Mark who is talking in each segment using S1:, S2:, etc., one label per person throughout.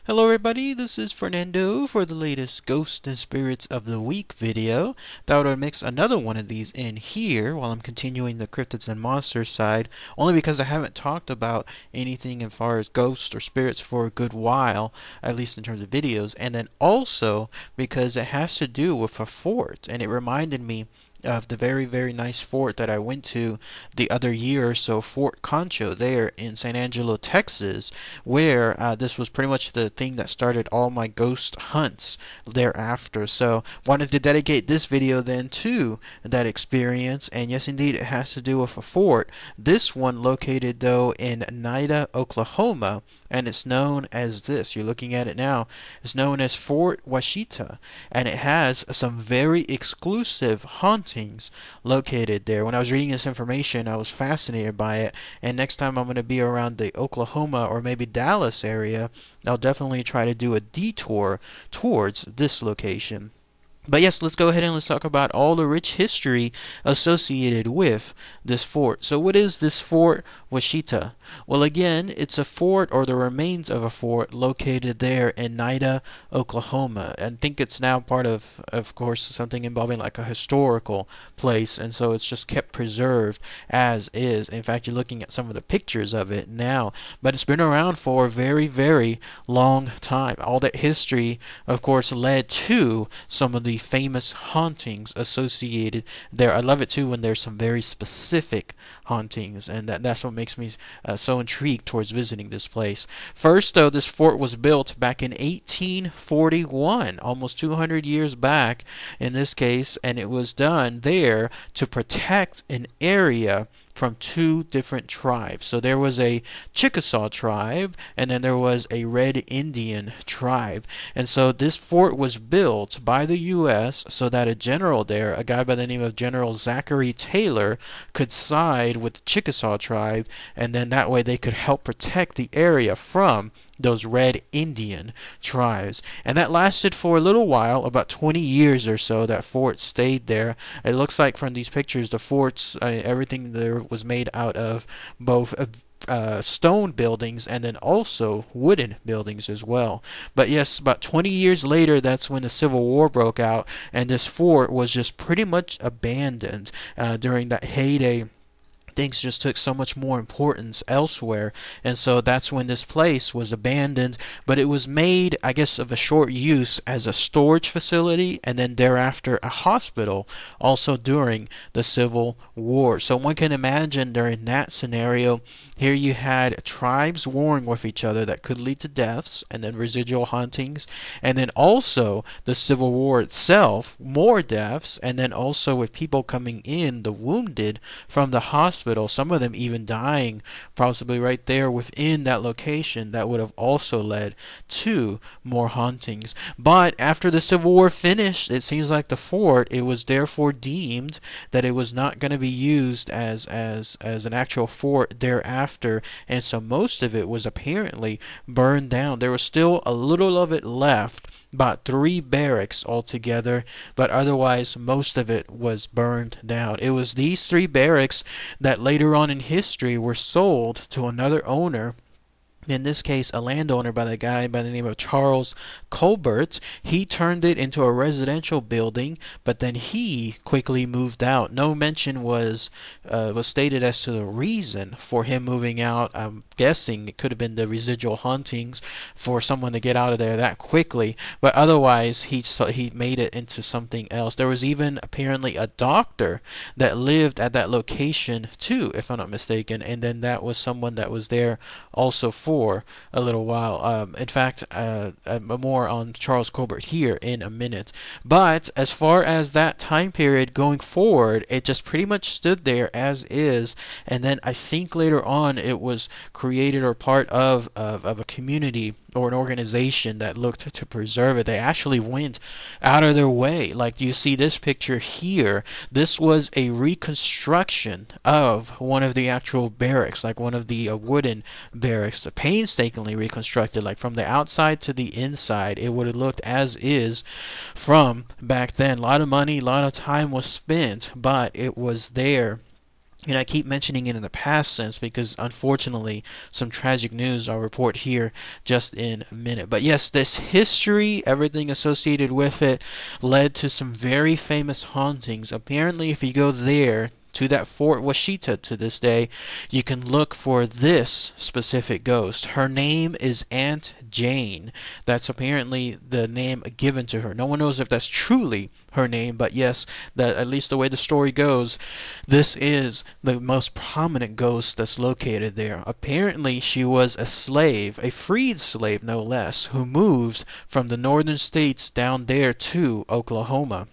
S1: Hello everybody, this is Fernando for the latest Ghost and Spirits of the Week video. Thought I'd mix another one of these in here while I'm continuing the cryptids and monsters side, only because I haven't talked about anything as far as ghosts or spirits for a good while, at least in terms of videos, and then also because it has to do with a fort, and it reminded me of the very nice fort that I went to the other year or so, Fort Concho there in San Angelo, Texas, where this was pretty much the thing that started all my ghost hunts thereafter. So wanted to dedicate this video then to that experience, and yes indeed it has to do with a fort. This one located though in Nida, Oklahoma, and it's known as this. You're looking at it now. It's known as Fort Washita, and it has some very exclusive hauntings located there. When I was reading this information, I was fascinated by it, and next time I'm going to be around the Oklahoma or maybe Dallas area, I'll definitely try to do a detour towards this location. But yes, let's go ahead and let's talk about all the rich history associated with this fort. So what is this Fort Washita? Well, again, it's a fort or the remains of a fort located there in Nida, Oklahoma. I think it's now part of course, something involving like a historical place, and so it's just kept preserved as is. In fact, you're looking at some of the pictures of it now, but it's been around for a very long time. All that history, of course, led to some of the famous hauntings associated there. I love it too when there's some very specific hauntings, and that's what makes me so intrigued towards visiting this place. First, though, this fort was built back in 1841, almost 200 years back in this case, and it was done there to protect an area from two different tribes. So there was a Chickasaw tribe, and then there was a Red Indian tribe. And so this fort was built by the U.S. so that a general there, a guy by the name of General Zachary Taylor, could side with the Chickasaw tribe, and then that way they could help protect the area from those Red Indian tribes. And that lasted for a little while, about 20 years or so. That fort stayed there. It looks like from these pictures, the forts, everything there was made out of both stone buildings and then also wooden buildings as well. But yes, about 20 years later, that's when the Civil War broke out, and this fort was just pretty much abandoned during that heyday. Things just took so much more importance elsewhere, and so that's when this place was abandoned. But it was made, I guess, of a short use as a storage facility, and then thereafter a hospital, also during the Civil War. So one can imagine during that scenario, here you had tribes warring with each other that could lead to deaths, and then residual hauntings, and then also the Civil War itself, more deaths, and then also with people coming in, the wounded from the hospital, some of them even dying possibly right there within that location. That would have also led to more hauntings. But after the Civil War finished, it seems like the fort, it was therefore deemed that it was not going to be used as an actual fort thereafter, and so most of it was apparently burned down. There was still a little of it left, about 3 barracks altogether, but otherwise most of it was burned down. It was these 3 barracks that later on in history were sold to another owner, in this case a landowner by the guy by the name of Charles Colbert. He turned it into a residential building, but then he quickly moved out. No mention was stated as to the reason for him moving out. I'm guessing it could have been the residual hauntings for someone to get out of there that quickly, but otherwise he made it into something else. There was even apparently a doctor that lived at that location too, if I'm not mistaken, and then that was someone that was there also for a little while. In fact, more on Charles Colbert here in a minute. But as far as that time period going forward, it just pretty much stood there as is, and then I think later on it was created or part of a community or an organization that looked to preserve it. They actually went out of their way. Like you see this picture here, this was a reconstruction of one of the actual barracks, like one of the wooden barracks, painstakingly reconstructed, like from the outside to the inside. It would have looked as is from back then. A lot of money, a lot of time was spent, but it was there And I keep mentioning it in the past sense because unfortunately some tragic news I'll report here just in a minute. But yes, this history, everything associated with it, led to some very famous hauntings. Apparently, if you go there to that Fort Washita to this day, you can look for this specific ghost. Her name is Aunt Jane. That's apparently the name given to her. No one knows if that's truly her name, but yes, that at least the way the story goes, this is the most prominent ghost that's located there. Apparently, she was a slave, a freed slave no less, who moved from the northern states down there to Oklahoma.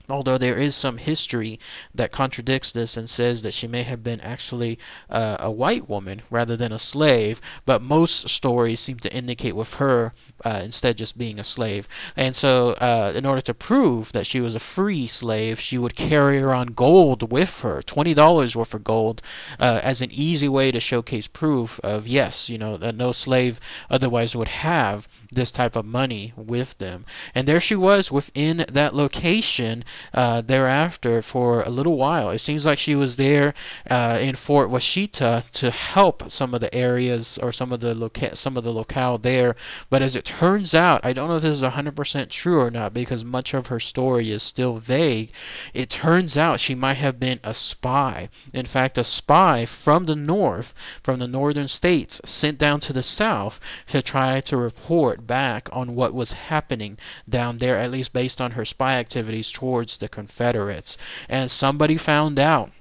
S1: Although there is some history that contradicts this and says that she may have been actually a white woman rather than a slave, but most stories seem to indicate with her instead just being a slave. And so, in order to prove that she was a free slave, she would carry around gold with her, $20 worth of gold, as an easy way to showcase proof of, yes, that no slave otherwise would have this type of money with them. And there she was within that location thereafter for a little while. It seems like she was there in Fort Washita to help some of the areas or some of the locale there. But as it turns out, I don't know if this is 100% true or not because much of her story is still vague. It turns out she might have been a spy. In fact, a spy from the north, from the northern states, sent down to the south to try to report back on what was happening down there, at least based on her spy activities towards the Confederates. And somebody found out.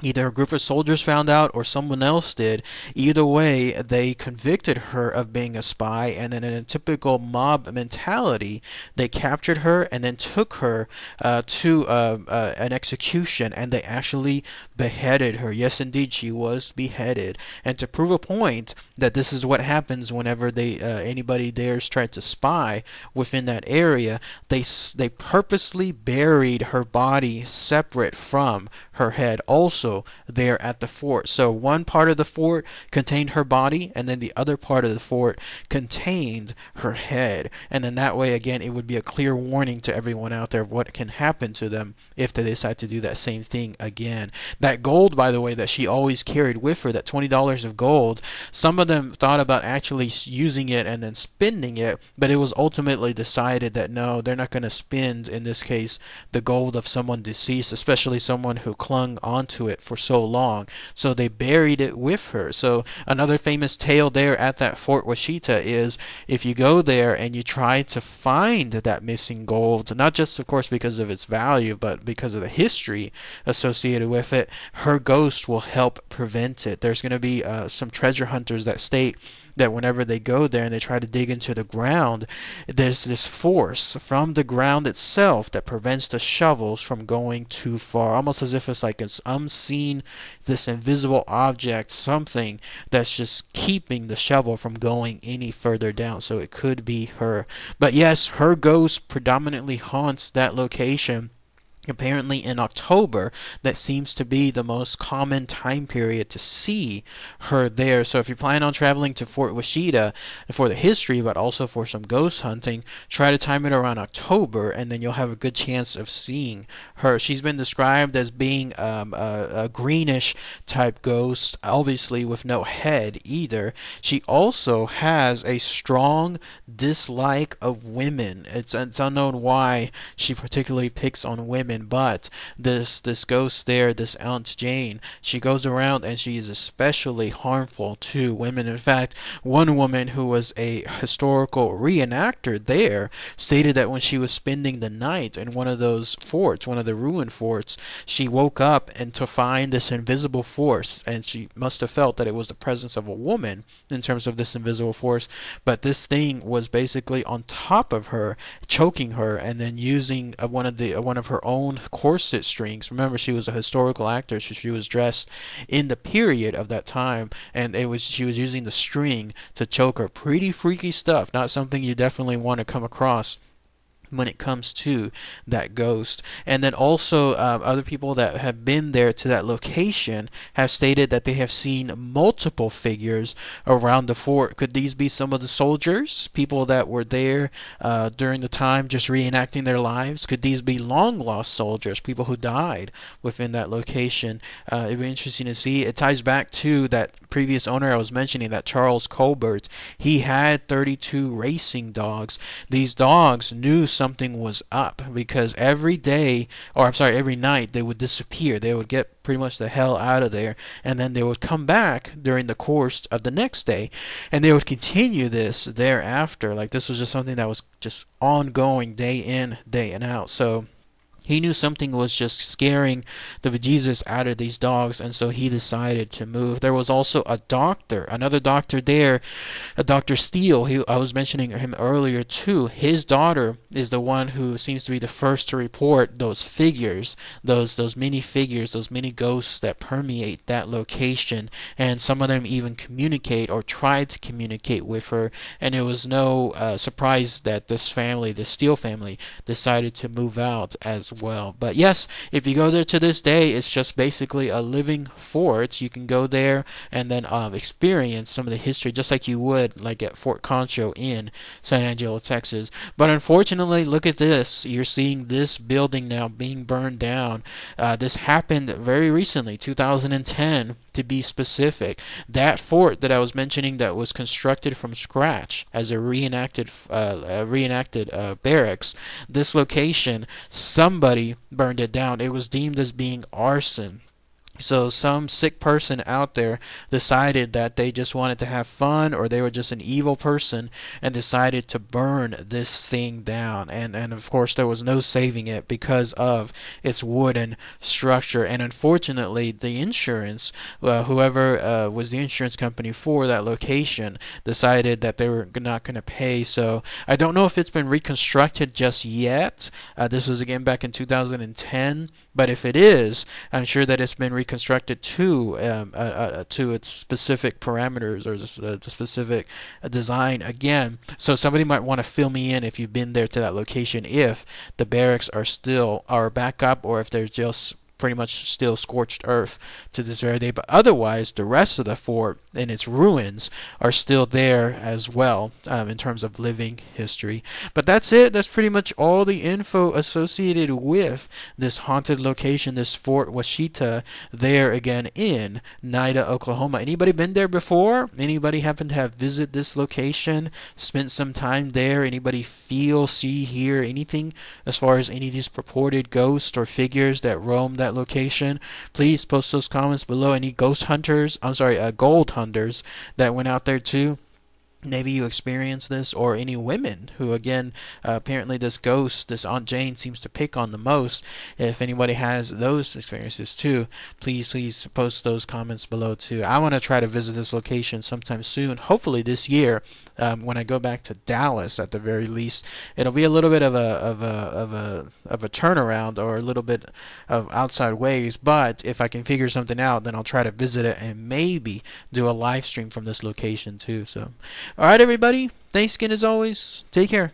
S1: Either a group of soldiers found out or someone else did. Either way, they convicted her of being a spy, and then in a typical mob mentality, they captured her and then took her to an execution, and they actually beheaded her. Yes, indeed, she was beheaded. And to prove a point that this is what happens whenever anybody dares try to spy within that area, they purposely buried her body separate from her head. Also, there at the fort. So one part of the fort contained her body, and then the other part of the fort contained her head. And then that way, again, it would be a clear warning to everyone out there of what can happen to them if they decide to do that same thing again. That gold, by the way, that she always carried with her, that $20 of gold, some of them thought about actually using it and then spending it, but it was ultimately decided that no, they're not going to spend, in this case, the gold of someone deceased, especially someone who clung onto it for so long. So they buried it with her. So another famous tale there at that Fort Washita is if you go there and you try to find that missing gold, not just of course because of its value, but because of the history associated with it, her ghost will help prevent it. There's going to be some treasure hunters that state that whenever they go there and they try to dig into the ground, there's this force from the ground itself that prevents the shovels from going too far, almost as if it's like it's unseen, this invisible object, something that's just keeping the shovel from going any further down. So it could be her. But yes, her ghost predominantly haunts that location. Apparently in October, that seems to be the most common time period to see her there. So if you plan on traveling to Fort Washita for the history, but also for some ghost hunting, try to time it around October, and then you'll have a good chance of seeing her. She's been described as being a greenish type ghost, obviously with no head either. She also has a strong dislike of women. It's unknown why she particularly picks on women, but this ghost there, this Aunt Jane, she goes around and she is especially harmful to women. In fact, one woman who was a historical reenactor there stated that when she was spending the night in one of those forts, one of the ruined forts, she woke up and to find this invisible force, and she must have felt that it was the presence of a woman in terms of this invisible force, but this thing was basically on top of her, choking her, and then using one of her own corset strings. Remember, she was a historical actor, so she was dressed in the period of that time, and she was using the string to choke her. Pretty freaky stuff. Not something you definitely want to come across. when it comes to that ghost. And then also other people that have been there to that location have stated that they have seen multiple figures around the fort. Could these be some of the soldiers, people that were there during the time just reenacting their lives? Could these be long lost soldiers, people who died within that location? It'd be interesting to see. It ties back to that previous owner I was mentioning, that Charles Colbert. He had 32 racing dogs. These dogs knew something was up because every night they would disappear. They would get pretty much the hell out of there, and then they would come back during the course of the next day, and they would continue this thereafter. Like, this was just something that was just ongoing day in, day and out. So he knew something was just scaring the bejesus out of these dogs, and so he decided to move. There was also another doctor there, a Dr. Steele. I was mentioning him earlier too. His daughter is the one who seems to be the first to report those figures, those mini figures, those mini ghosts that permeate that location, and some of them even communicate or tried to communicate with her. And it was no surprise that this family, the Steele family, decided to move out as well. But yes, if you go there to this day, it's just basically a living fort. You can go there and then experience some of the history just like you would like at Fort Concho in San Angelo, Texas. But unfortunately, look at this. You're seeing this building now being burned down. This happened very recently, 2010 to be specific. That fort that I was mentioning that was constructed from scratch as a reenacted barracks, this location, somebody burned it down. It was deemed as being arson. So some sick person out there decided that they just wanted to have fun, or they were just an evil person and decided to burn this thing down. And of course there was no saving it because of its wooden structure. And unfortunately the insurance, whoever was the insurance company for that location, decided that they were not going to pay. So I don't know if it's been reconstructed just yet. This was again back in 2010. But if it is, I'm sure that it's been reconstructed to its specific parameters or the specific design again. So somebody might want to fill me in if you've been there to that location, if the barracks are back up, or if they're just pretty much still scorched earth to this very day. But otherwise, the rest of the fort and its ruins are still there as well, in terms of living history. But that's it. That's pretty much all the info associated with this haunted location, this Fort Washita, there again in Nida, Oklahoma. Anybody been there before? Anybody happen to have visited this location, spent some time there? Anybody feel, see, hear anything as far as any of these purported ghosts or figures that roam that location? Please post those comments below. Any gold hunters that went out there too? Maybe you experienced this, or any women who, again, apparently this ghost, this Aunt Jane, seems to pick on the most. If anybody has those experiences too, please post those comments below too. I want to try to visit this location sometime soon, hopefully this year. When I go back to Dallas, at the very least, it'll be a little bit of a turnaround, or a little bit of outside ways. But if I can figure something out, then I'll try to visit it and maybe do a live stream from this location too. So, all right, everybody. Thanks again as always. Take care.